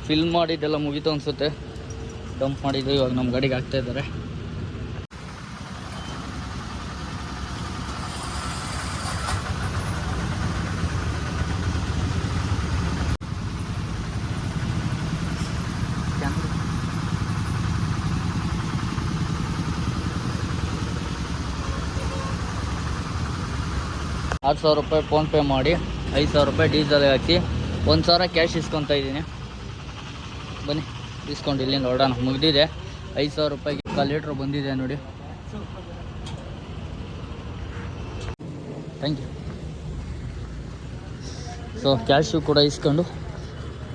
Fill ಮಾಡಿದ್ದೆಲ್ಲ ಮುಗೀತು ಅನಿಸುತ್ತೆ. ಡಂಪ್ ಮಾಡಿದ್ದು ಇವಾಗ ನಮ್ಮ ಗಾಡಿಗೆ ಹಾಕ್ತಾ ಇದ್ದಾರೆ. ₹6,000 ಫೋನ್ಪೇ ಮಾಡಿ ₹5,000 ಡೀಸೆಲ್ ಹಾಕಿ 1,000 ಕ್ಯಾಶ್ ಇಸ್ಕೊತಾ ಇದ್ದೀನಿ. ಬನ್ನಿ ಇಸ್ಕೊಂಡು ಇಲ್ಲಿಂದ ಹೊರಡೋಣ. ಮುಗಿದಿದೆ. ₹5,000 1 ಲೀಟ್ರ್ ಬಂದಿದೆ ನೋಡಿ. Thank you. ಸೊ ಕ್ಯಾಶು ಕೂಡ ಇಸ್ಕೊಂಡು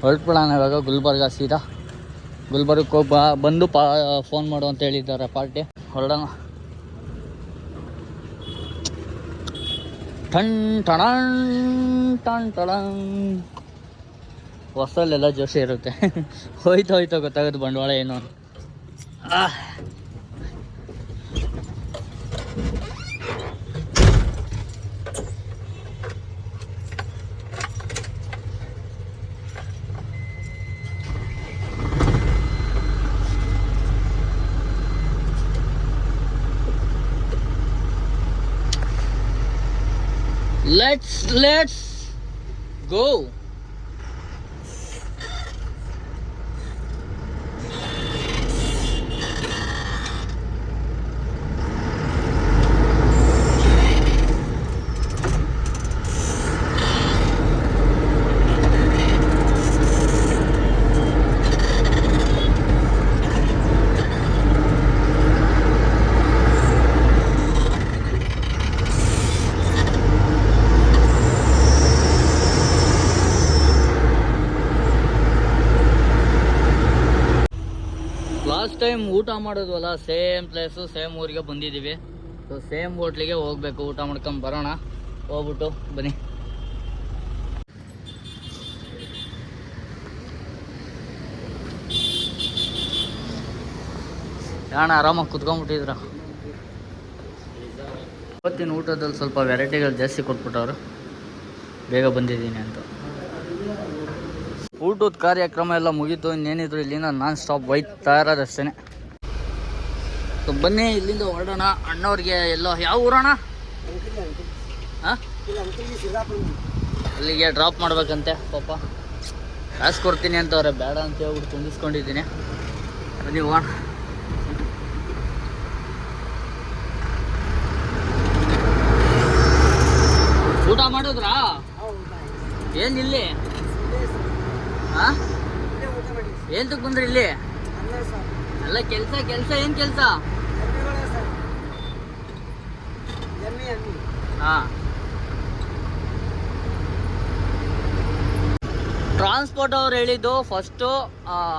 ಹೊರಟ್ಬಿಡೋಣ ಇವಾಗ. ಗುಲ್ಬರ್ಗ ಸೀದಾ ಗುಲ್ಬರ್ಗಕ್ಕೆ ಹೋಗಿ ಬಂದು ಫೋನ್ ಮಾಡು ಅಂತ ಹೇಳಿದ್ದಾರೆ ಪಾರ್ಟಿ. ಹೊರಡೋಣ. ಟಣ್ ಟಣ್ ಟಣ್ ಟಣ್. ಹೊಸಲ್ಲೆಲ್ಲ ಜೋಶಿ ಇರುತ್ತೆ. ಹೋಯ್ತು ಗೊತ್ತಾಗೋದು ಬಂಡವಾಳ ಏನು. Let's go. ಲಾಸ್ಟ್ ಟೈಮ್ ಊಟ ಮಾಡೋದ್ವಲ್ಲ, ಸೇಮ್ ಪ್ಲೇಸು ಸೇಮ್ ಊರಿಗೆ ಬಂದಿದ್ದೀವಿ. ಸೊ ಸೇಮ್ ಹೋಟ್ಲಿಗೆ ಹೋಗ್ಬೇಕು. ಊಟ ಮಾಡ್ಕೊಂಡು ಬರೋಣ. ಹೋಗ್ಬಿಟ್ಟು ಬನ್ನಿ. ಯಾಣ ಆರಾಮಾಗಿ ಕುತ್ಕೊಂಡ್ಬಿಟ್ಟಿದ್ರ. ಇವತ್ತಿನ ಊಟದಲ್ಲಿ ಸ್ವಲ್ಪ ವೆರೈಟಿಗಳು ಜಾಸ್ತಿ ಕೊಟ್ಬಿಟ್ಟವ್ರು. ಬೇಗ ಬಂದಿದ್ದೀನಿ ಅಂತ. ಊಟದ ಕಾರ್ಯಕ್ರಮ ಎಲ್ಲ ಮುಗೀತು. ಇನ್ನೇನಿದ್ರು ಇಲ್ಲಿಂದ ನಾನ್ ಸ್ಟಾಪ್ ಒಯ್ತಾ ಇರೋದಷ್ಟೇ. ಸೊ ಬನ್ನಿ ಇಲ್ಲಿಂದ ಹೊರಡೋಣ. ಅಣ್ಣವ್ರಿಗೆ ಎಲ್ಲೋ ಯಾವ ಊರಣ? ಹಾಂ, ಅಲ್ಲಿಗೆ ಡ್ರಾಪ್ ಮಾಡ್ಬೇಕಂತೆ. ಪಾಪ ಕಾಸು ಕೊಡ್ತೀನಿ ಅಂತವ್ರೆ. ಬೇಡ ಅಂತ ಹೇಳ್ಬಿಟ್ಟು ತುಂಬಿಸ್ಕೊಂಡಿದ್ದೀನಿ. ಬನ್ನಿ ಹೋಗೋಣ. ಊಟ ಮಾಡಿದ್ರಾ? ಏನಿಲ್ಲಿ? ಹಾಂ, ಏನ್ತಕ್ಕೆ ಬಂದ್ರಿ ಇಲ್ಲಿ? ಎಲ್ಲ ಕೆಲಸ ಏನು ಕೆಲಸ? ಹಾಂ, ಟ್ರಾನ್ಸ್ಪೋರ್ಟ್ ಅವ್ರು ಹೇಳಿದ್ದು ಫಸ್ಟು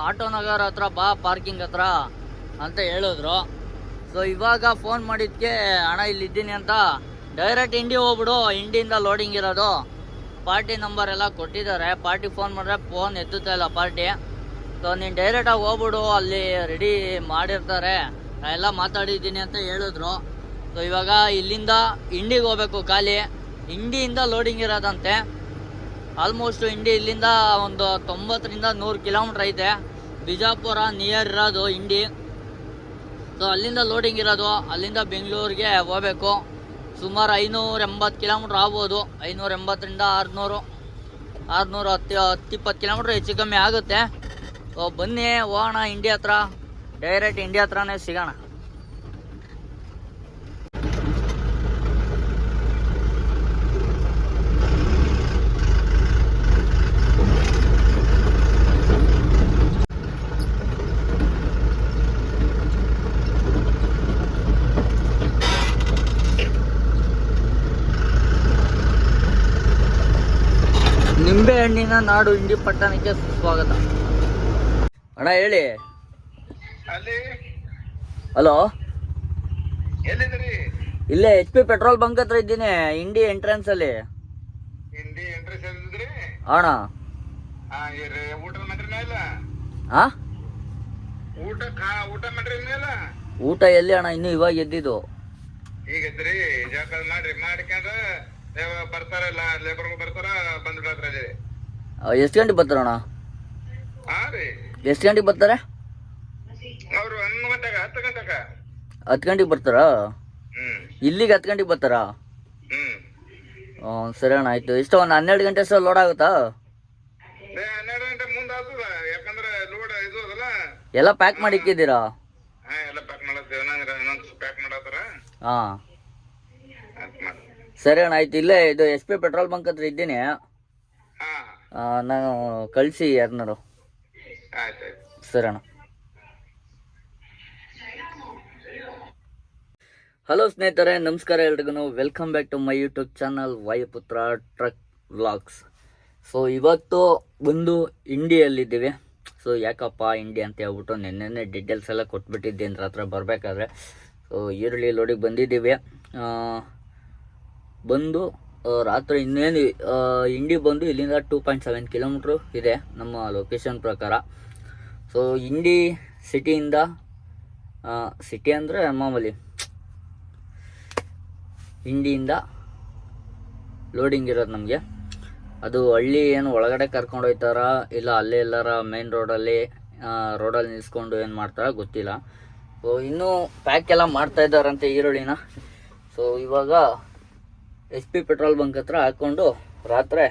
ಆಟೋ ನಗರ ಹತ್ರ ಬಾ, ಪಾರ್ಕಿಂಗ್ ಹತ್ರ ಅಂತ ಹೇಳಿದ್ರು. ಸೊ ಇವಾಗ ಫೋನ್ ಮಾಡಿದ್ದಕ್ಕೆ ಅಣ್ಣ ಇಲ್ಲಿದ್ದೀನಿ ಅಂತ, ಡೈರೆಕ್ಟ್ ಇಂಡಿ ಹೋಗ್ಬಿಡು, ಇಂಡಿಯಿಂದ ಲೋಡಿಂಗ್ ಇರೋದು, ಪಾರ್ಟಿ ನಂಬರ್ ಎಲ್ಲ ಕೊಟ್ಟಿದ್ದಾರೆ. ಪಾರ್ಟಿ ಫೋನ್ ಮಾಡಿದ್ರೆ ಫೋನ್ ಎತ್ತುತ್ತಾ ಇಲ್ಲ ಪಾರ್ಟಿ. ಸೊ ನೀನು ಡೈರೆಕ್ಟಾಗಿ ಹೋಗ್ಬಿಡು, ಅಲ್ಲಿ ರೆಡಿ ಮಾಡಿರ್ತಾರೆ, ಎಲ್ಲ ಮಾತಾಡಿದ್ದೀನಿ ಅಂತ ಹೇಳಿದ್ರು. ಸೊ ಇವಾಗ ಇಲ್ಲಿಂದ ಇಂಡಿಗೆ ಹೋಗ್ಬೇಕು. ಖಾಲಿ ಇಂಡಿಯಿಂದ ಲೋಡಿಂಗ್ ಇರೋದಂತೆ. ಆಲ್ಮೋಸ್ಟ್ ಇಂಡಿ ಇಲ್ಲಿಂದ ಒಂದು 90ರಿಂದ 100 ಕಿಲೋಮೀಟ್ರ್ ಐತೆ. ಬಿಜಾಪುರ ನಿಯರ್ ಇರೋದು ಇಂಡಿ. ಸೊ ಅಲ್ಲಿಂದ ಲೋಡಿಂಗ್ ಇರೋದು. ಅಲ್ಲಿಂದ ಬೆಂಗಳೂರಿಗೆ ಹೋಗ್ಬೇಕು. ಸುಮಾರು 580 ಕಿಲೋಮೀಟ್ರ್ ಆಗ್ಬೋದು. 580ರಿಂದ 620 ಕಿಲೋಮೀಟ್ರ್ ಹೆಚ್ಚು ಕಮ್ಮಿ ಆಗುತ್ತೆ. ಬನ್ನಿ ಹೋಗೋಣ ಇಂಡಿ ಹತ್ರ. ಡೈರೆಕ್ಟ್ ಇಂಡಿ ಹತ್ರನೇ ಸಿಗೋಣ. ನಿಂಬೆ ಹಣ್ಣಿನ ನಾಡು ಇಂಡಿ ಪಟ್ಟಣಕ್ಕೆ ಸ್ವಾಗತ. ಅಣ್ಣ ಹೇಳಿ. ಹಲೋ, ಇಲ್ಲೇ HP ಪೆಟ್ರೋಲ್ ಬಂಕ್ ಹತ್ರ ಇದ್ದೀನಿ. ಇಂಡಿ ಎಂಟ್ರೆನ್ಸ್ ಅಲ್ಲಿ. ಅಣ್ಣ ಊಟ ಎಲ್ಲಿ ಅಣ್ಣ? ಇನ್ನು ಇವಾಗ ಎದ್ದಿದ್ದು. ಎಷ್ಟು ಗಂಟೆ ಬರ್ತಾರಣ್ಣ? ಹಾ ರೀ. ಎಷ್ಟು ಗಂಟೆಗೆ ಬರ್ತಾರೆ? ಅವ್ರು 11 ಗಂಟೆಗೆ 10 ಗಂಟೆಗೆ. 10 ಗಂಟೆಗೆ ಬರ್ತಾರಾ? ಹ್ಮ್ ಇಲ್ಲಿಗೆ 10 ಗಂಟೆಗೆ ಬರ್ತಾರಾ? ಹ್ಮ್ ಸರಿ ಅಣ್ಣ, ಆಯ್ತು. ಇಷ್ಟು ಒಂದು 12 ಗಂಟೆ ಅಷ್ಟು ಲೋಡ್ ಆಗುತ್ತಾ? 12 ಗಂಟೆ ಮುಂದೆ ಆಗ್ತದ, ಯಾಕಂದ್ರೆ ಲೋಡ್ ಇದು ಅದಲ್ಲ. ಎಲ್ಲ ಪ್ಯಾಕ್ ಮಾಡಿ ಇಕ್ಕಿದ್ದೀರಾ? ಹಾ, ಎಲ್ಲ ಪ್ಯಾಕ್ ಮಾಡತ್ತೇವೆ. ಇನ್ನೊಂದು ಪ್ಯಾಕ್ ಮಾಡತ್ತಾರ. ಹಾಂ, ಸರಿ ಅಣ್ಣ, ಆಯ್ತು. ಇಲ್ಲೇ ಇದು SP ಪೆಟ್ರೋಲ್ ಬಂಕ್ ಹತ್ರ ಇದ್ದೀನಿ. ಹಾ, ನಾನು ಕಳಿಸಿ ಯಾರನ್ನಾರು. ಆಯ್ತು. ಸರಿ ಅಣ್ಣ. ಹಲೋ ಸ್ನೇಹಿತರೆ, ನಮಸ್ಕಾರ ಎಲ್ರಿಗೂ. Welcome back to my YouTube channel Vayuputra truck vlogs. So ಇವತ್ತು ಬಂದು ಇಂಡಿಯಲ್ಲಿದ್ದೀವಿ. ಸೊ ಯಾಕಪ್ಪ ಇಂಡಿ ಅಂತ ಹೇಳ್ಬಿಟ್ಟು ನೆನ್ನೆ ಡೀಟೇಲ್ಸ್ ಎಲ್ಲ ಕೊಟ್ಬಿಟ್ಟಿದ್ದೀನಿ ರಾತ್ರಿ ಬರಬೇಕಾದ್ರೆ. ಸೊ ಈರುಳ್ಳಿ ಲೋಡಿಗೆ ಬಂದಿದ್ದೀವಿ. ಬಂದು ರಾತ್ರಿ ಇನ್ನೇನು ಇಂಡಿ ಬಂದು ಇಲ್ಲಿಂದ 2.7 ಕಿಲೋಮೀಟ್ರು ಇದೆ ನಮ್ಮ ಲೊಕೇಶನ್ ಪ್ರಕಾರ. ಸೊ ಇಂಡಿ ಸಿಟಿಯಿಂದ, ಸಿಟಿ ಅಂದರೆ ಮಾಮೂಲಿ ಇಂಡಿಯಿಂದ ಲೋಡಿಂಗ್ ಇರೋದು ನಮಗೆ. ಅದು ಹಳ್ಳಿ ಏನು ಒಳಗಡೆ ಕರ್ಕೊಂಡು ಹೋಗ್ತಾರ, ಇಲ್ಲ ಅಲ್ಲೇ ಎಲ್ಲಾರ ಮೇನ್ ರೋಡಲ್ಲಿ ನಿಲ್ಸ್ಕೊಂಡು ಏನು ಮಾಡ್ತಾರ ಗೊತ್ತಿಲ್ಲ. ಸೊ ಇನ್ನೂ ಪ್ಯಾಕ್ ಎಲ್ಲ ಮಾಡ್ತಾಯಿದ್ದಾರಂತೆ ಈರುಳ್ಳಿನ. ಸೊ ಇವಾಗ SP ಪೆಟ್ರೋಲ್ ಬಂಕ್ ಹತ್ರ ಹಾಕ್ಕೊಂಡು ರಾತ್ರಿ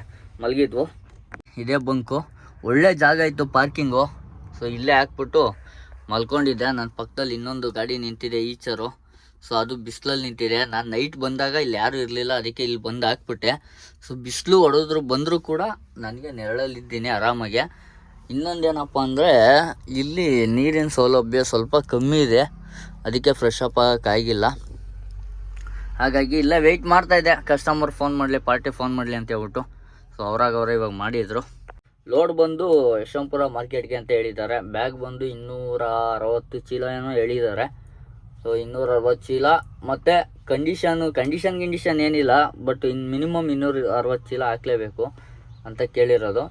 ಮಲಗಿದ್ವು. ಇದೇ ಬಂಕು, ಒಳ್ಳೆ ಜಾಗ ಇತ್ತು ಪಾರ್ಕಿಂಗು. ಸೊ ಇಲ್ಲೇ ಹಾಕ್ಬಿಟ್ಟು ಮಲ್ಕೊಂಡಿದ್ದೆ. ನನ್ನ ಪಕ್ಕದಲ್ಲಿ ಇನ್ನೊಂದು ಗಾಡಿ ನಿಂತಿದೆ, ಈಚರು. ಸೊ ಅದು ಬಿಸಿಲಲ್ಲಿ ನಿಂತಿದೆ. ನಾನು ನೈಟ್ ಬಂದಾಗ ಇಲ್ಲಿ ಯಾರೂ ಇರಲಿಲ್ಲ, ಅದಕ್ಕೆ ಇಲ್ಲಿ ಬಂದು ಹಾಕ್ಬಿಟ್ಟೆ. ಸೊ ಬಿಸಿಲು ಹೊಡೆದ್ರು ಬಂದರೂ ಕೂಡ ನನಗೆ ನೆರಳಲ್ಲಿದ್ದೀನಿ ಆರಾಮಾಗೆ. ಇನ್ನೊಂದೇನಪ್ಪ ಅಂದರೆ ಇಲ್ಲಿ ನೀರಿನ ಸೌಲಭ್ಯ ಸ್ವಲ್ಪ ಕಮ್ಮಿ ಇದೆ, ಅದಕ್ಕೆ ಫ್ರೆಶ್ ಅಪ್ ಆಗೋಕ್ಕಾಗಿಲ್ಲ. ಹಾಗಾಗಿ ಇಲ್ಲೇ ವೆಯ್ಟ್ ಮಾಡ್ತಾಯಿದ್ದೆ, ಕಸ್ಟಮರ್ ಫೋನ್ ಮಾಡಲಿ, ಪಾರ್ಟಿ ಫೋನ್ ಮಾಡಲಿ ಅಂತ ಹೇಳ್ಬಿಟ್ಟು. ಸೊ ಅವ್ರಾಗವ್ರೆ ಇವಾಗ ಮಾಡಿದರು. ಲೋಡ್ ಬಂದು ಯಶವಂತಪುರ ಮಾರ್ಕೆಟ್ಗೆ ಅಂತ ಹೇಳಿದ್ದಾರೆ. ಬ್ಯಾಗ್ ಬಂದು 260 ಚೀಲ ಏನೋ ಹೇಳಿದ್ದಾರೆ. ಸೊ 260 ಚೀಲ ಮತ್ತು ಕಂಡೀಷನ್ ಏನಿಲ್ಲ, ಬಟ್ ಮಿನಿಮಮ್ 260 ಚೀಲ ಹಾಕಲೇಬೇಕು ಅಂತ ಕೇಳಿರೋದು.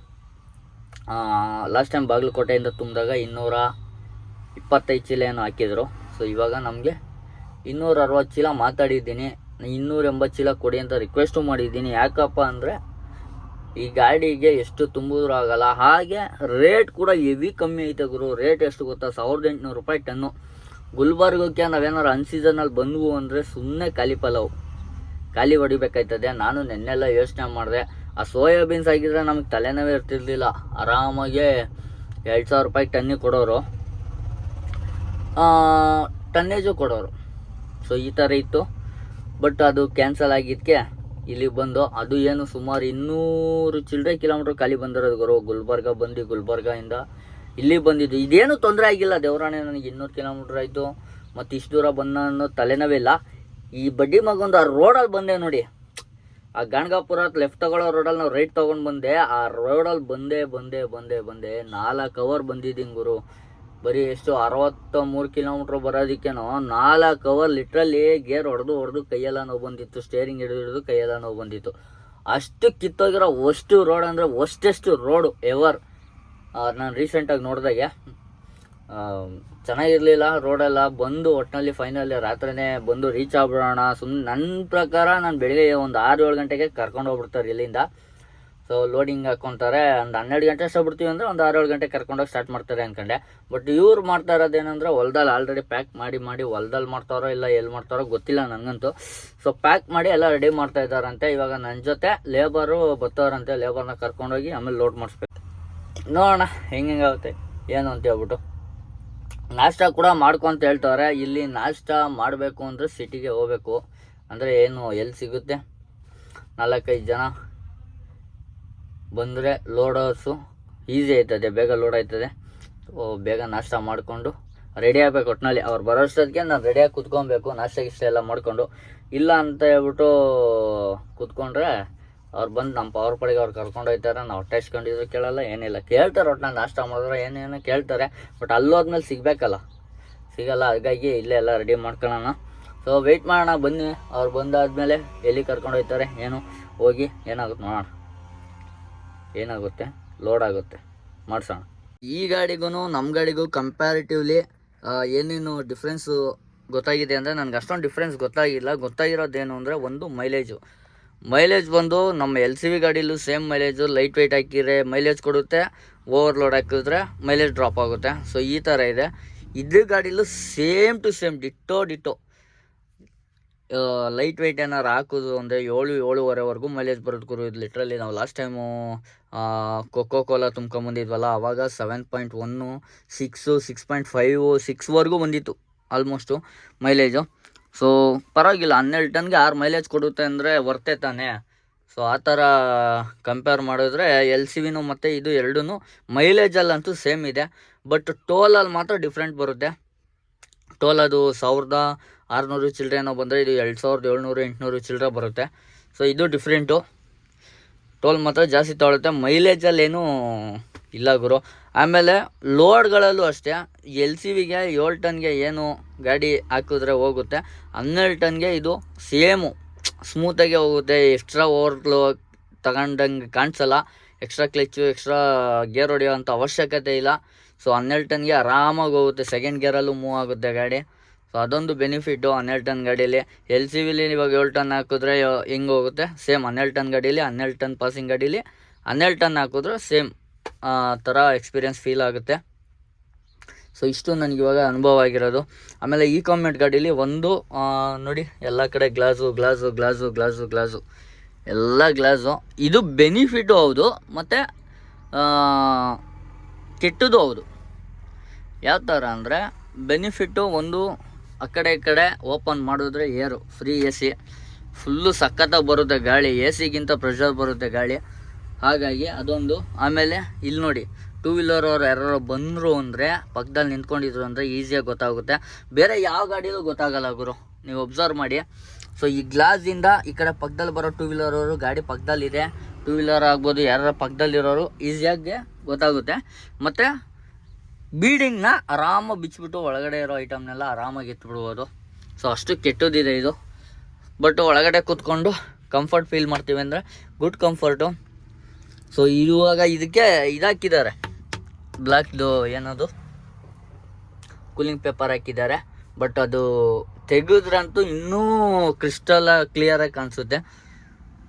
ಲಾಸ್ಟ್ ಟೈಮ್ ಬಾಗಲಕೋಟೆಯಿಂದ ತುಂಬಿದಾಗ 225 ಚೀಲ ಏನೋ ಹಾಕಿದರು. ಸೊ ಇವಾಗ ನಮಗೆ 260 ಚೀಲ ಮಾತಾಡಿದ್ದೀನಿ. 280 ಚೀಲ ಕೊಡಿ ಅಂತ ರಿಕ್ವೆಸ್ಟು ಮಾಡಿದ್ದೀನಿ. ಯಾಕಪ್ಪ ಅಂದರೆ ಈ ಗಾಡಿಗೆ ಎಷ್ಟು ತುಂಬಿದ್ರೂ ಆಗಲ್ಲ. ಹಾಗೆ ರೇಟ್ ಕೂಡ ಹೆವಿ ಕಮ್ಮಿ ಐತೆ ಗುರು. ರೇಟ್ ಎಷ್ಟು ಗೊತ್ತಾ? 1800 ರೂಪಾಯಿ ಟನ್ನು. ಗುಲ್ಬರ್ಗಕ್ಕೆ ನಾವೇನಾರು ಅನ್ಸೀಸನಲ್ಲಿ ಬಂದ್ವು ಅಂದರೆ ಸುಮ್ಮನೆ ಖಾಲಿ ಹೊಡಿಬೇಕಾಯ್ತದೆ. ನಾನು ನೆನ್ನೆಲ್ಲ ಯೋಚನೆ ಮಾಡಿದೆ, ಆ ಸೋಯಾಬೀನ್ಸ್ ಆಗಿದ್ರೆ ನಮಗೆ ತಲೆನೋವೇ ಇರ್ತಿರ್ಲಿಲ್ಲ. ಆರಾಮಾಗೆ 2000 ರೂಪಾಯಿ ಟನ್ನಿಗೆ ಕೊಡೋರು, ಟನ್ನೇಜು ಕೊಡೋರು. ಸೊ ಈ ಥರ ಇತ್ತು. ಬಟ್ ಅದು ಕ್ಯಾನ್ಸಲ್ ಆಗಿದ್ದಕ್ಕೆ ಇಲ್ಲಿಗೆ ಬಂದು, ಅದು ಏನು ಸುಮಾರು 200 ಚಿಲ್ಲರೆ ಕಿಲೋಮೀಟ್ರ್ ಖಾಲಿ ಬಂದಿರೋದು ಗುರು. ಗುಲ್ಬರ್ಗದಿಂದ ಇಲ್ಲಿ ಬಂದಿದ್ದು. ಇದೇನು ತೊಂದರೆ ಆಗಿಲ್ಲ, ದೇವರಾಣೆ. ನನಗೆ 200 ಕಿಲೋಮೀಟ್ರ್ ಆಯಿತು ಮತ್ತು ಇಷ್ಟು ದೂರ ಬಂದ ಅನ್ನೋ ತಲೆನೋವೇ ಇಲ್ಲ. ಈ ಬಡ್ಡಿ ಮಗೊಂದು ಆ ರೋಡಲ್ಲಿ ಬಂದೆ ನೋಡಿ, ಆ ಗಣಗಾಪುರ ಲೆಫ್ಟ್ ತಗೊಳ್ಳೋ ರೋಡಲ್ಲಿ ನಾವು ರೈಟ್ ತೊಗೊಂಡು ಬಂದೆ. ಆ ರೋಡಲ್ಲಿ ಬಂದೆ 4 ಅವರ್ ಬಂದಿದ್ದೀನಿ ಗುರು. ಬರೀ ಎಷ್ಟು 63 ಕಿಲೋಮೀಟ್ರ್ ಬರೋದಕ್ಕೇನೋ 4 ಅವರ್ ಲಿಟ್ರಲ್ಲಿ ಗೇರ್ ಹೊಡೆದು ಕೈಯೆಲ್ಲ ನೋವು ಬಂದಿತ್ತು. ಸ್ಟೇರಿಂಗ್ ಹಿಡಿದು ಕೈಯೆಲ್ಲ ನೋವು ಬಂದಿತ್ತು. ಅಷ್ಟು ಕಿತ್ತೋಗಿರೋ ವರ್ಸ್ಟ್ ರೋಡ್ ಅಂದರೆ ವರ್ಸ್ಟೆಸ್ಟ್ ರೋಡು ಎವರ್. ನಾನು ರೀಸೆಂಟಾಗಿ ನೋಡಿದಾಗೆ ಚೆನ್ನಾಗಿರಲಿಲ್ಲ ರೋಡೆಲ್ಲ. ಬಂದು ಒಟ್ಟಿನಲ್ಲಿ ಫೈನಲಿ ರಾತ್ರಿನೇ ಬಂದು ರೀಚ್ ಆಗ್ಬಿಡೋಣ. ನನ್ನ ಪ್ರಕಾರ ನಾನು ಬೆಳಿಗ್ಗೆ ಒಂದು 6-7 ಗಂಟೆಗೆ ಕರ್ಕೊಂಡು ಹೋಗ್ಬಿಡ್ತಾರೆ ಇಲ್ಲಿಂದ. ಸೊ ಲೋಡಿಂಗ್ ಹಾಕ್ಕೊತಾರೆ. ಒಂದು 12 ಗಂಟೆ ಅಷ್ಟು ಬಿಡ್ತೀವಿ ಅಂದರೆ ಒಂದು 6-7 ಗಂಟೆ ಕರ್ಕೊಂಡೋಗಿ ಸ್ಟಾರ್ಟ್ ಮಾಡ್ತಾರೆ ಅಂದ್ಕೊಂಡೆ. ಬಟ್ ಇವ್ರು ಮಾಡ್ತಾ ಇರೋದೇನೆಂದರೆ ಹೊಲ್ದಲ್ಲಿ ಆಲ್ರೆಡಿ ಪ್ಯಾಕ್ ಮಾಡಿ ಹೊಲ್ದಲ್ಲಿ ಮಾಡ್ತಾರೋ ಇಲ್ಲ ಎಲ್ಲಿ ಮಾಡ್ತಾರೋ ಗೊತ್ತಿಲ್ಲ ನನಗಂತೂ. ಸೊ ಪ್ಯಾಕ್ ಮಾಡಿ ಎಲ್ಲ ರೆಡಿ ಮಾಡ್ತಾ ಇದ್ದಾರಂತೆ. ಇವಾಗ ನನ್ನ ಜೊತೆ ಲೇಬರು ಬರ್ತಾರಂತೆ. ಲೇಬರ್ನ ಕರ್ಕೊಂಡೋಗಿ ಆಮೇಲೆ ಲೋಡ್ ಮಾಡಿಸ್ಬೇಕು. ನೋಡೋಣ ಹೆಂಗಾಗುತ್ತೆ ಏನು ಅಂತ ಹೇಳ್ಬಿಟ್ಟು. ನಾಷ್ಟ ಕೂಡ ಮಾಡ್ಕೊಂತ ಹೇಳ್ತಾರೆ. ಇಲ್ಲಿ ನಾಷ್ಟ ಮಾಡಬೇಕು ಅಂದರೆ ಸಿಟಿಗೆ ಹೋಗ್ಬೇಕು. ಅಂದರೆ ಏನು ಎಲ್ಲಿ ಸಿಗುತ್ತೆ, 4-5 ಜನ ಬಂದರೆ ಲೋಡರ್ಸು ಈಸಿ ಆಯ್ತದೆ, ಬೇಗ ಲೋಡ್ ಆಯ್ತದೆ. ಬೇಗ ನಾಷ್ಟ ಮಾಡಿಕೊಂಡು ರೆಡಿ ಆಗಬೇಕು. ಒಟ್ಟಿನಲ್ಲಿ ಅವ್ರು ಬರೋಷ್ಟೊತ್ತಿಗೆ ನಾನು ರೆಡಿಯಾಗಿ ಕೂತ್ಕೊಬೇಕು, ನಾಷ್ಟ ಎಲ್ಲ ಮಾಡಿಕೊಂಡು. ಇಲ್ಲ ಅಂತ ಹೇಳ್ಬಿಟ್ಟು ಕೂತ್ಕೊಂಡ್ರೆ ಅವ್ರು ಬಂದು ನಮ್ಮ ಪವರ್ ಪಡೆಗೆ ಅವ್ರು ಕರ್ಕೊಂಡು ಹೋಗ್ತಾರೆ. ನಾವು ಹೊಟ್ಟೆ ಇಸ್ಕೊಂಡಿದ್ರು ಕೇಳಲ್ಲ, ಏನಿಲ್ಲ. ಕೇಳ್ತಾರೆ ಒಟ್ಟಿನಲ್ಲಿ ನಾಷ್ಟ ಮಾಡಿದ್ರೆ ಏನೇನೋ ಕೇಳ್ತಾರೆ. ಬಟ್ ಅಲ್ಲೋದ್ಮೇಲೆ ಸಿಗಲ್ಲ. ಹಾಗಾಗಿ ಇಲ್ಲೇ ಎಲ್ಲ ರೆಡಿ ಮಾಡ್ಕೊಳ್ಳೋಣ. ಸೊ ವೆಯ್ಟ್ ಮಾಡೋಣ, ಬನ್ನಿ. ಅವ್ರು ಬಂದಾದಮೇಲೆ ಎಲ್ಲಿ ಕರ್ಕೊಂಡು ಹೋಗ್ತಾರೆ ಏನು ಹೋಗಿ ಏನಾಗುತ್ತೆ ನೋಡೋಣ. ಏನಾಗುತ್ತೆ ಲೋಡ್ ಆಗುತ್ತೆ ಮಾಡಿಸೋಣ. ಈ ಗಾಡಿಗೂ ನಮ್ಮ ಗಾಡಿಗೂ ಕಂಪ್ಯಾರಿಟಿವ್ಲಿ ಏನೇನು ಡಿಫ್ರೆನ್ಸು ಗೊತ್ತಾಗಿದೆ ಅಂದರೆ ನನಗೆ ಅಷ್ಟೊಂದು ಡಿಫ್ರೆನ್ಸ್ ಗೊತ್ತಾಗಿರೋದೇನು ಅಂದರೆ, ಒಂದು ಮೈಲೇಜ್ ಬಂದು ನಮ್ಮ ಎಲ್ ಸಿ ವಿ ಗಾಡೀಲೂ ಸೇಮ್ ಮೈಲೇಜು, ಲೈಟ್ ವೆಯ್ಟ್ ಹಾಕಿದ್ರೆ ಮೈಲೇಜ್ ಕೊಡುತ್ತೆ, ಓವರ್ಲೋಡ್ ಹಾಕಿದ್ರೆ ಮೈಲೇಜ್ ಡ್ರಾಪ್ ಆಗುತ್ತೆ. ಸೊ ಈ ಥರ ಇದೆ. ಇದ್ರ ಗಾಡೀಲೂ same to same ditto light weight ಏನಾರು ಹಾಕೋದು ಅಂದರೆ 7-7.5ವರೆಗೂ ಮೈಲೇಜ್ ಬರೋದು ಗುರು. ಇದು ಲಿಟ್ರಲಿ ನಾವು ಲಾಸ್ಟ್ ಟೈಮು ಕೊಕೋ ಕೋಲಾ ತುಂಬ್ಕೊಂಬಂದಿದ್ವಲ್ಲ, ಆವಾಗ 7.1, 6, 6.5, 6ವರೆಗೂ ಬಂದಿತ್ತು ಆಲ್ಮೋಸ್ಟು ಮೈಲೇಜು. ಸೊ ಪರವಾಗಿಲ್ಲ, 12 ಟನ್ಗೆ 6 ಮೈಲೇಜ್ ಕೊಡುತ್ತೆ ಅಂದರೆ ವರ್ತೆ ತಾನೆ. ಸೊ ಆ ಥರ ಕಂಪೇರ್ ಮಾಡಿದ್ರೆ ಎಲ್ ಸಿ ವಿನೂ ಮತ್ತು ಇದು ಎರಡೂ ಮೈಲೇಜಲ್ಲಂತೂ ಸೇಮ್ ಇದೆ. ಬಟ್ ಟೋಲಲ್ಲಿ ಮಾತ್ರ ಡಿಫ್ರೆಂಟ್ ಬರುತ್ತೆ. ಟೋಲ್ ಅದು 1600 ಚಿಲ್ಲರೆನೋ ಬಂದರೆ ಇದು 2700-800 ಚಿಲ್ಲರೆ ಬರುತ್ತೆ. ಸೊ ಇದು ಡಿಫ್ರೆಂಟು. ಟೋಲ್ ಮಾತ್ರ ಜಾಸ್ತಿ ತೊಗೊಳುತ್ತೆ, ಮೈಲೇಜಲ್ಲೇನೂ ಇಲ್ಲ ಗುರು. ಆಮೇಲೆ ಲೋಡ್ಗಳಲ್ಲೂ ಅಷ್ಟೇ, ಎಲ್ ಸಿ ವಿಗೆ 7 ಟನ್ಗೆ ಏನು ಗಾಡಿ ಹಾಕಿದ್ರೆ ಹೋಗುತ್ತೆ, 12 ಟನ್ಗೆ ಇದು ಸೇಮು ಸ್ಮೂತಾಗೆ ಹೋಗುತ್ತೆ. ಎಕ್ಸ್ಟ್ರಾ ಓವರ್ಫ್ಲೋ ತಗೊಂಡಂಗೆ ಕಾಣಿಸಲ್ಲ, ಎಕ್ಸ್ಟ್ರಾ ಕ್ಲಚ್ಚು, ಎಕ್ಸ್ಟ್ರಾ ಗೇರ್ ಹೊಡೆಯೋ ಅಂಥ ಅವಶ್ಯಕತೆ ಇಲ್ಲ. ಸೊ 12 ಟನ್ಗೆ ಆರಾಮಾಗಿ ಹೋಗುತ್ತೆ, ಸೆಕೆಂಡ್ ಗೇರಲ್ಲೂ ಮೂವ್ ಆಗುತ್ತೆ ಗಾಡಿ. ಸೊ ಅದೊಂದು ಬೆನಿಫಿಟ್ಟು 12 ಟನ್ ಗಾಡೀಲಿ. ಎಲ್ ಸಿ ವಿಲಿ ಇವಾಗ 7 ಟನ್ ಹಾಕಿದ್ರೆ ಹೆಂಗೆ ಹೋಗುತ್ತೆ, ಸೇಮ್ 12 ಟನ್ ಗಾಡೀಲಿ, 12 ಟನ್ ಪಾಸಿಂಗ್ ಗಾಡೀಲಿ 12 ಟನ್ ಹಾಕಿದ್ರೆ ಸೇಮ್ ಥರ ಎಕ್ಸ್ಪೀರಿಯನ್ಸ್ ಫೀಲ್ ಆಗುತ್ತೆ. ಸೊ ಇಷ್ಟು ನನಗಿವಾಗ ಅನುಭವ ಆಗಿರೋದು. ಆಮೇಲೆ ಈ ಕಾಮೆಂಟ್ ಗಾಡೀಲಿ ಒಂದು ನೋಡಿ, ಎಲ್ಲ ಕಡೆ ಗ್ಲಾಸು ಎಲ್ಲ ಗ್ಲಾಸು. ಇದು ಬೆನಿಫಿಟ್ಟು ಹೌದು, ಮತ್ತು ಕೆಟ್ಟದ್ದು ಹೌದು. ಯಾವ ಥರ ಅಂದರೆ, ಬೆನಿಫಿಟ್ಟು ಒಂದು, ಆ ಕಡೆ ಈ ಕಡೆ ಓಪನ್ ಮಾಡಿದ್ರೆ ಏರು ಫ್ರೀ ಎ ಸಿ ಫುಲ್ಲು ಸಖತ್ತಾಗಿ ಬರುತ್ತೆ ಗಾಳಿ, ಎ ಸಿಗಿಂತ ಪ್ರೆಷರ್ ಬರುತ್ತೆ ಗಾಳಿ, ಹಾಗಾಗಿ ಅದೊಂದು. ಆಮೇಲೆ ಇಲ್ಲಿ ನೋಡಿ, 2 ವೀಲರ್ ಅವ್ರು ಯಾರು ಬಂದರು ಅಂದರೆ, ಪಕ್ಕದಲ್ಲಿ ನಿಂತ್ಕೊಂಡಿದ್ರು ಅಂದರೆ ಈಸಿಯಾಗಿ ಗೊತ್ತಾಗುತ್ತೆ. ಬೇರೆ ಯಾವ ಗಾಡಿಲೂ ಗೊತ್ತಾಗಲ್ಲ ಗುರು, ನೀವು ಒಬ್ಸರ್ವ್ ಮಾಡಿ. ಸೊ ಈ ಗ್ಲಾಸಿಂದ ಈ ಕಡೆ ಪಕ್ಕದಲ್ಲಿ ಬರೋ 2 ವೀಲರ್ ಅವರು ಗಾಡಿ ಪಕ್ಕದಲ್ಲಿದೆ, 2 ವೀಲರ್ ಆಗ್ಬೋದು, ಯಾರು ಪಕ್ಕದಲ್ಲಿರೋರು ಈಸಿಯಾಗಿ ಗೊತ್ತಾಗುತ್ತೆ. ಮತ್ತು ಬೀಡಿಂಗ್ನ ಆರಾಮಾಗಿ ಬಿಚ್ಚಿಬಿಟ್ಟು ಒಳಗಡೆ ಇರೋ ಐಟಮ್ನೆಲ್ಲ ಆರಾಮಾಗಿ ಎತ್ಬಿಡ್ಬೋದು. ಸೊ ಅಷ್ಟು ಕೆಟ್ಟದಿದೆ ಇದು. ಬಟ್ ಒಳಗಡೆ ಕೂತ್ಕೊಂಡು ಕಂಫರ್ಟ್ ಫೀಲ್ ಮಾಡ್ತೀವಿ ಅಂದರೆ ಗುಡ್ ಕಂಫರ್ಟು. ಸೊ ಇವಾಗ ಇದಕ್ಕೆ ಇದಾಕಿದ್ದಾರೆ, ಬ್ಲ್ಯಾಕ್ದು ಏನದು ಕೂಲಿಂಗ್ ಪೇಪರ್ ಹಾಕಿದ್ದಾರೆ. ಬಟ್ ಅದು ತೆಗೆದ್ರಂತೂ ಇನ್ನೂ ಕ್ರಿಸ್ಟಲ್ ಕ್ಲಿಯರಾಗಿ ಕಾಣಿಸುತ್ತೆ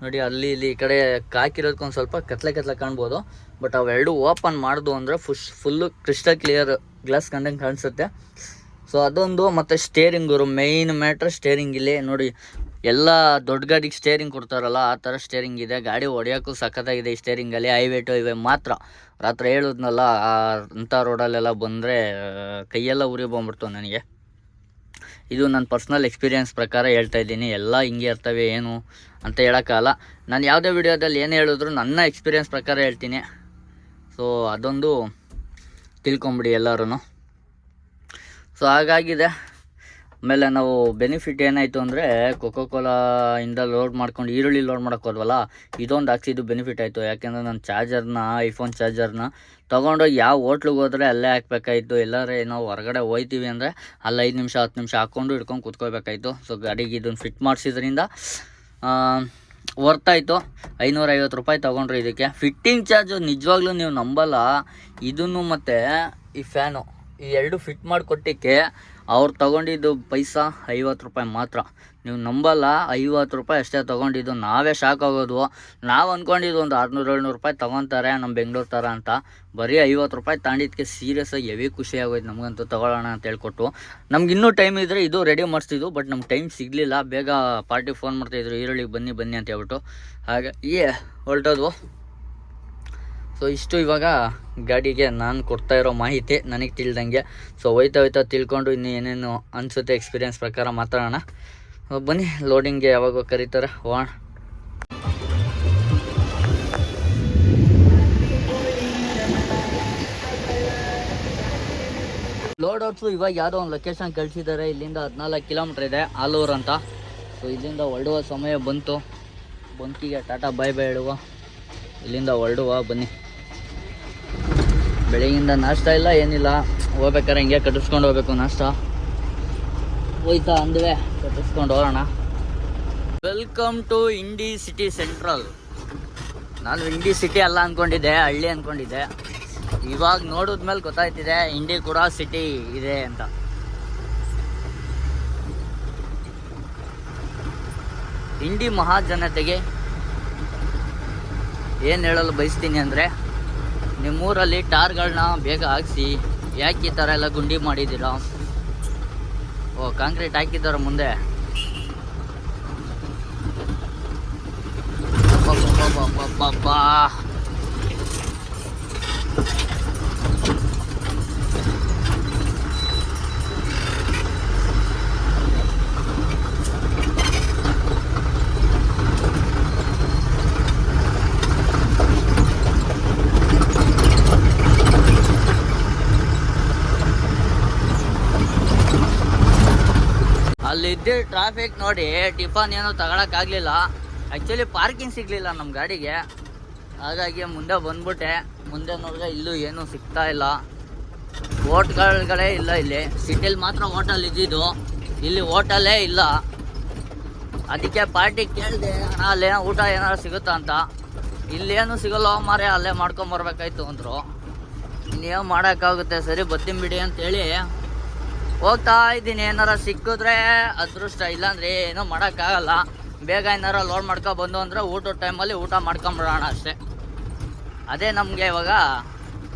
ನೋಡಿ. ಅಲ್ಲಿ ಇಲ್ಲಿ ಈ ಕಡೆ ಹಾಕಿರೋದಕ್ಕೊಂದು ಸ್ವಲ್ಪ ಕತ್ಲೆ ಕಾಣ್ಬೋದು. ಬಟ್ ಅವೆರಡು ಓಪನ್ ಮಾಡ್ದು ಅಂದರೆ ಫುಲ್ಲು ಕ್ರಿಸ್ಟಲ್ ಕ್ಲಿಯರ್ ಗ್ಲಾಸ್ ಕಂಡಂಗೆ ಕಾಣಿಸುತ್ತೆ. ಸೊ ಅದೊಂದು. ಮತ್ತು ಸ್ಟೇರಿಂಗು ಮೇಯ್ನ್ ಮ್ಯಾಟ್ರ್, ಸ್ಟೇರಿಂಗ್ ಇಲ್ಲಿ ನೋಡಿ, ಎಲ್ಲ ದೊಡ್ಡ ಗಾಡಿಗೆ ಸ್ಟೇರಿಂಗ್ ಕೊಡ್ತಾರಲ್ಲ ಆ ಥರ ಸ್ಟೇರಿಂಗ್ ಇದೆ. ಗಾಡಿ ಹೊಡೆಯೋಕ್ಕೂ ಸಖತ್ತಾಗಿದೆ ಈ ಸ್ಟೇರಿಂಗಲ್ಲಿ. ಹೈವೇ ಮಾತ್ರ ರಾತ್ರಿ ಹೇಳಿದ್ನಲ್ಲ, ಅಂಥ ರೋಡಲ್ಲೆಲ್ಲ ಬಂದರೆ ಕೈಯೆಲ್ಲ ಉರಿ ಬಂದ್ಬಿಡ್ತು ನನಗೆ. ಇದು ನನ್ನ ಪರ್ಸ್ನಲ್ ಎಕ್ಸ್ಪೀರಿಯೆನ್ಸ್ ಪ್ರಕಾರ ಹೇಳ್ತಾ ಇದ್ದೀನಿ. ಎಲ್ಲ ಹಿಂಗೆ ಇರ್ತವೆ ಏನು ಅಂತ ಹೇಳೋಕ್ಕಲ್ಲ. ನಾನು ಯಾವುದೇ ವಿಡಿಯೋದಲ್ಲಿ ಏನು ಹೇಳಿದ್ರು ನನ್ನ ಎಕ್ಸ್ಪೀರಿಯೆನ್ಸ್ ಪ್ರಕಾರ ಹೇಳ್ತೀನಿ. ಸೊ ಅದೊಂದು ತಿಳ್ಕೊಂಬಿಡಿ ಎಲ್ಲರೂ. ಸೊ ಹಾಗಾಗಿದೆ. ಆಮೇಲೆ ನಾವು ಬೆನಿಫಿಟ್ ಏನಾಯಿತು ಅಂದರೆ, ಕೊಕೋ ಕೋಲಾಯಿಂದ ಲೋಡ್ ಮಾಡ್ಕೊಂಡು ಈರುಳ್ಳಿ ಲೋಡ್ ಮಾಡೋಕ್ಕೆ ಹೋದ್ವಲ್ಲ, ಇದೊಂದು ಹಾಕ್ಸಿದ್ದು ಬೆನಿಫಿಟ್ ಆಯಿತು. ಯಾಕೆಂದರೆ ನಾನು ಚಾರ್ಜರ್ನ, ಐಫೋನ್ ಚಾರ್ಜರ್ನ ತೊಗೊಂಡೋಗಿ ಯಾವ ಹೋಟ್ಲಿಗೆ ಹೋದರೆ ಅಲ್ಲೇ ಹಾಕ್ಬೇಕಾಯಿತು. ಎಲ್ಲರೇ ನಾವು ಹೊರಗಡೆ ಹೋಯ್ತೀವಿ ಅಂದರೆ ಅಲ್ಲಿ 5 ನಿಮಿಷ 10 ನಿಮಿಷ ಹಾಕ್ಕೊಂಡು ಹಿಡ್ಕೊಂಡು ಕೂತ್ಕೋಬೇಕಾಯಿತು. ಸೊ ಗಾಡಿಗೆ ಇದನ್ನು ಫಿಟ್ ಮಾಡಿಸಿದ್ರಿಂದ ವರ್ತಾಯಿತು. 550 ರೂಪಾಯಿ ತೊಗೊಂಡ್ರು ಇದಕ್ಕೆ. ಫಿಟ್ಟಿಂಗ್ ಚಾರ್ಜು ನಿಜವಾಗ್ಲೂ ನೀವು ನಂಬಲ್ಲ. ಇದನ್ನು ಮತ್ತು ಈ ಫ್ಯಾನು ಈ ಎರಡು ಫಿಟ್ ಮಾಡಿಕೊಟ್ಟಿಕ್ಕೆ ಅವ್ರು ತೊಗೊಂಡಿದ್ದು ಪೈಸಾ 50 ರೂಪಾಯಿ ಮಾತ್ರ. ನೀವು ನಂಬಲ್ಲ, 50 ರೂಪಾಯಿ ಅಷ್ಟೇ ತೊಗೊಂಡಿದ್ದು. ನಾವೇ ಶಾಕ್ ಆಗೋದು. ನಾವು ಅಂದ್ಕೊಂಡಿದ್ದು ಒಂದು 600-700 ರೂಪಾಯಿ ತೊಗೊತಾರೆ ನಮ್ಮ ಬೆಂಗಳೂರು ಥರ ಅಂತ. ಬರೀ 50 ರೂಪಾಯಿ ತಾಂಡಿದ್ದಕ್ಕೆ ಸೀರಿಯಸ್ಸಾಗಿ ಹೆವಿ ಖುಷಿ ಆಗೋಯ್ತು ನಮಗಂತೂ. ತೊಗೊಳ್ಳೋಣ ಅಂತ ಹೇಳ್ಕೊಟ್ಟು ನಮ್ಗೆ ಇನ್ನೂ ಟೈಮ್ ಇದ್ದರೆ ಇದು ರೆಡಿ ಮಾಡಿಸ್ತಿದ್ದು. ಬಟ್ ನಮ್ಗೆ ಟೈಮ್ ಸಿಗಲಿಲ್ಲ. ಬೇಗ ಪಾರ್ಟಿ ಫೋನ್ ಮಾಡ್ತಾಯಿದ್ರು, ಈರುಳ್ಳಿಗೆ ಬನ್ನಿ ಅಂತ ಹೇಳ್ಬಿಟ್ಟು. ಹಾಗೆ ಹೊರಟೋದ್ವು. ಸೊ ಇಷ್ಟು ಇವಾಗ ಗಾಡಿಗೆ ನಾನು ಕೊಡ್ತಾ ಇರೋ ಮಾಹಿತಿ ನನಗೆ ತಿಳಿದಂಗೆ. ಸೊ ಹೋಯ್ತಾ ತಿಳ್ಕೊಂಡು ಇನ್ನು ಏನೇನು ಅನಿಸುತ್ತೆ ಎಕ್ಸ್ಪೀರಿಯೆನ್ಸ್ ಪ್ರಕಾರ ಮಾತಾಡೋಣ. ಬನ್ನಿ, ಲೋಡಿಂಗ್ಗೆ ಯಾವಾಗ ಕರೀತಾರೆ ಹೋಗೋಣ. ಲೋಡ್ ಔಟ್ಸು ಇವಾಗ ಯಾವುದೋ ಒಂದು ಲೊಕೇಶನ್ ಕಳಿಸಿದ್ದಾರೆ. ಇಲ್ಲಿಂದ 14 ಕಿಲೋಮೀಟ್ರ್ ಇದೆ, ಆಲೂರು ಅಂತ. ಸೊ ಇಲ್ಲಿಂದ ಹೊರಡುವ ಸಮಯ ಬಂತು. ಬಂಕಿಗೆ ಟಾಟಾ ಬೈ ಹೇಳುವ, ಇಲ್ಲಿಂದ ಹೊರಡುವ ಬನ್ನಿ. ಬೆಳಗಿಂದ ನಾಷ್ಟ ಇಲ್ಲ ಏನಿಲ್ಲ, ಹೋಗ್ಬೇಕಾರೆ ಹಿಂಗೆ ಕಟ್ಟಿಸ್ಕೊಂಡು ಹೋಗ್ಬೇಕು. ನಾಷ್ಟ ಹೋಯ್ತಾ ಅಂದ್ವೇ ಕಟ್ಟಿಸ್ಕೊಂಡು ಹೋಗೋಣ. Welcome to Indi city central. ನಾನು ಇಂಡಿ ಸಿಟಿ ಅಲ್ಲ ಅಂದ್ಕೊಂಡಿದ್ದೆ, ಹಳ್ಳಿ ಅಂದ್ಕೊಂಡಿದ್ದೆ. ಇವಾಗ ನೋಡಿದ್ಮೇಲೆ ಗೊತ್ತಾಯ್ತಿದೆ ಇಂಡಿ ಕೂಡ ಸಿಟಿ ಇದೆ ಅಂತ. ಇಂಡಿ ಮಹಾಜನತೆಗೆ ಏನು ಹೇಳಲು ಬಯಸ್ತೀನಿ ಅಂದರೆ, ನಿಮ್ಮೂರಲ್ಲಿ ಟಾರ್ಗಳನ್ನ ಬೇಗ ಹಾಕ್ಸಿ. ಯಾಕೆ ಈ ಥರ ಎಲ್ಲ ಗುಂಡಿ ಮಾಡಿದ್ದೀರಾ? ಓ, ಕಾಂಕ್ರೀಟ್ ಹಾಕಿದ್ದಾರೆ ಮುಂದೆ. ಅಬ್ಬಬ್ಬಬ್ಬಬ್ಬಬ್ಬಾ. ಅಲ್ಲಿದ್ದ ಟ್ರಾಫಿಕ್ ನೋಡಿ ಟಿಫನ್ ಏನೂ ತಗೊಳಕ್ಕಾಗಲಿಲ್ಲ. ಆ್ಯಕ್ಚುಲಿ ಪಾರ್ಕಿಂಗ್ ಸಿಗಲಿಲ್ಲ ನಮ್ಮ ಗಾಡಿಗೆ, ಹಾಗಾಗಿ ಮುಂದೆ ಬಂದ್ಬಿಟ್ಟೆ. ಮುಂದೆ ನೋಡಿದ್ರೆ ಇಲ್ಲೂ ಏನೂ ಸಿಗ್ತಾ ಇಲ್ಲ, ಹೋಟ್ಲ್ಗಳೇ ಇಲ್ಲ. ಇಲ್ಲಿ ಸಿಟಿಲಿ ಮಾತ್ರ ಹೋಟೆಲ್ ಇದ್ದಿದ್ದು, ಇಲ್ಲಿ ಹೋಟೆಲ್ಲೇ ಇಲ್ಲ. ಅದಕ್ಕೆ ಪಾರ್ಟಿ ಕೇಳಿದೆ, ಅಣ್ಣ ಅಲ್ಲೇ ಊಟ ಏನಾರು ಸಿಗುತ್ತಾ ಅಂತ. ಇಲ್ಲೇನು ಸಿಗಲ್ಲ ಮಾರೇ, ಅಲ್ಲೇ ಮಾಡ್ಕೊಂಬರ್ಬೇಕಾಯ್ತು ಅಂದರು. ಇನ್ನೇನು ಮಾಡೋಕ್ಕಾಗುತ್ತೆ, ಸರಿ ಬರ್ತೀನಿ ಬಿಡಿ ಅಂತೇಳಿ ಹೋಗ್ತಾ ಇದ್ದೀನಿ. ಏನಾರ ಸಿಕ್ಕಿದ್ರೆ ಅದೃಷ್ಟ, ಇಲ್ಲಾಂದ್ರೆ ಏನೂ ಮಾಡೋಕ್ಕಾಗಲ್ಲ. ಬೇಗ ಏನಾರ ಲೋಡ್ ಬಂದು ಅಂದರೆ ಊಟದ ಟೈಮಲ್ಲಿ ಊಟ ಮಾಡ್ಕೊಂಬಿಡೋಣ ಅಷ್ಟೇ. ಅದೇ ನಮಗೆ ಇವಾಗ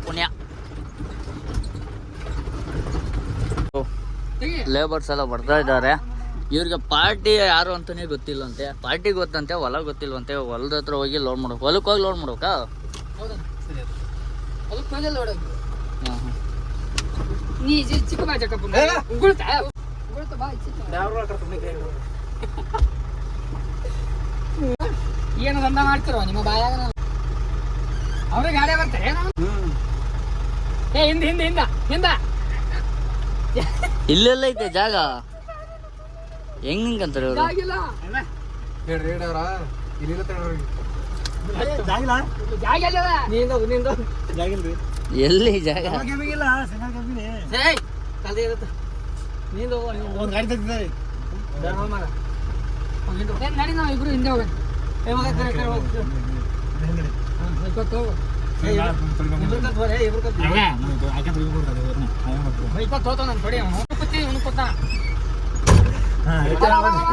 ಪುಣ್ಯ. ಲೇಬರ್ಸ್ ಎಲ್ಲ ಬರ್ತಾ ಇದ್ದಾರೆ. ಇವ್ರಿಗೆ ಪಾರ್ಟಿ ಯಾರು ಅಂತಲೇ ಗೊತ್ತಿಲ್ಲಂತೆ. ಪಾರ್ಟಿ ಗೊತ್ತಂತೆ, ಹೊಲ ಗೊತ್ತಿಲ್ವಂತೆ. ಹೊಲದ ಹತ್ರ ಹೋಗಿ ಲೋಡ್ ಮಾಡ್ಬೇಕು. ಹೊಲಕ್ಕೆ ಹೋಗಿ ಲೋಡ್ ಮಾಡ್ಬೇಕಾ? ಏನು ದಂಧ ಮಾಡ್ತಿರೋ ನಿಮ್ಮ ಬಾಯಾಗ? ಅವ್ರಿಗೆ ಗಾಡಿ ಬರ್ತಾರೆ. ಹಿಂದ ಹಿಂದ ಹಿಂದ ಹಿಂದ ಇಲ್ಲೆಲ್ಲ ಐತೆ ಜಾಗ. ಹೆಂಗಂತಾರೆ ಇವರು? ಎಲ್ಲಿ ಜಾಗ? ನಡಿ, ನಾವು ಇಬ್ರು ಹಿಂದೆ ಹೋಗೋಣ.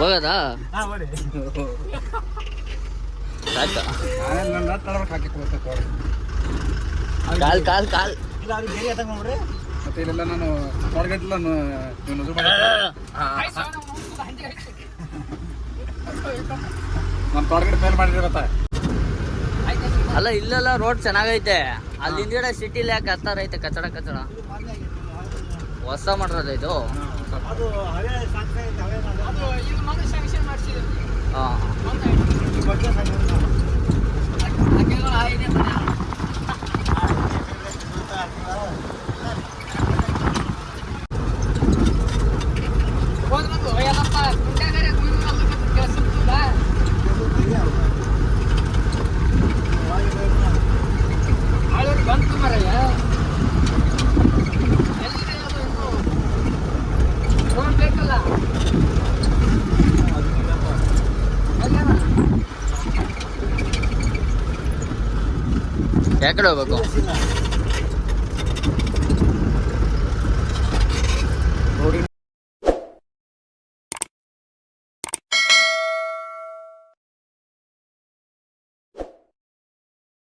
ಹೋಗದಾ? ಕಾಲ್ ಕಾಲ್ ಕಾಲ್ ಮತ್ತೆ ಇಲ್ಲೆಲ್ಲ ನಾನು ಹೊರಗಟ್ಟಿಲ್ಲ. ನಾನು ಟಾರ್ಗೆಟ್ ಫೇಲ್ ಮಾಡಿದ್ರೆ ಗೊತ್ತಾ? ಅಲ್ಲ, ಇಲ್ಲೆಲ್ಲ ರೋಡ್ ಚೆನ್ನಾಗೈತೆ. ಅಲ್ಲಿ ಹಿಂದ್ಗಡೆ ಸಿಟಿಲಿ ಯಾಕೆ ಆ ಥರ ಐತೆ ಕಚಡ ಕಚಡ? ಹೊಸ ಮಾಡಿರೋದು ಇದು. ಹಾಂ, ಬಂತು ಮರಯ್ಯ. ಬೇಕಲ್ಲ ಯಾಕಡೆ ಹೋಗ್ಬೇಕು?